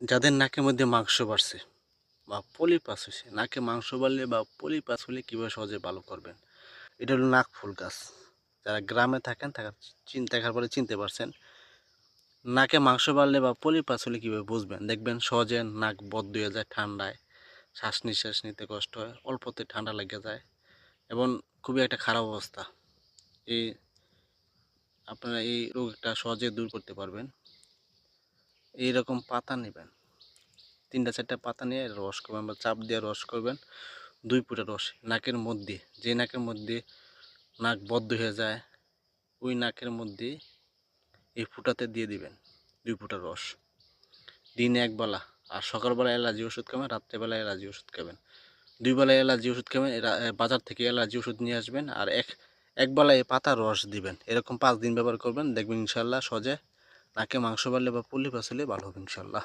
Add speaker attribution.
Speaker 1: যাদের নাকের মধ্যে মাংস বাড়ছে বা পলিপাস হয়েছে, নাকে মাংস বাড়লে বা পলিপাস হলে কীভাবে সহজে ভালো করবেন, এটা হলো নাক ফুল গাছ। যারা গ্রামে থাকেন তারা দেখার পরে চিনতে পারছেন। নাকে মাংস বাড়লে বা পলিপাস হলে কীভাবে বুঝবেন, দেখবেন সহজে নাক বদ্ধ হয়ে যায়, ঠান্ডায় শ্বাস নিঃশ্বাস নিতে কষ্ট হয়, অল্পতে ঠান্ডা লেগে যায় এবং খুবই একটা খারাপ অবস্থা। এই আপনারা এই রোগটা সহজে দূর করতে পারবেন। এইরকম পাতা নেবেন, 3-4টা পাতা নিয়ে রস করবেন বা চাপ দিয়ে রস করবেন, 2 ফুটা রস নাকের মধ্যে, যে নাকের মধ্যে নাক বদ্ধ হয়ে যায় ওই নাকের মধ্যে এই ফুটাতে দিয়ে দিবেন 2 ফুটা রস, দিনে 1 বেলা। আর সকালবেলা অ্যালার্জি ওষুধ খাবেন, রাত্রেবেলা অ্যালার্জি ওষুধ খাবেন, 2 বেলা অ্যালার্জি ওষুধ খাবেন। বাজার থেকে অ্যালার্জি ওষুধ নিয়ে আসবেন আর এক বেলা এই পাতার রস দিবেন। এরকম 5 দিন ব্যবহার করবেন, দেখবেন ইনশাল্লাহ সহজে নাকে মাংস বাড়লে বা পল্লি পাচলে ভালো হবে ইনশাল্লাহ।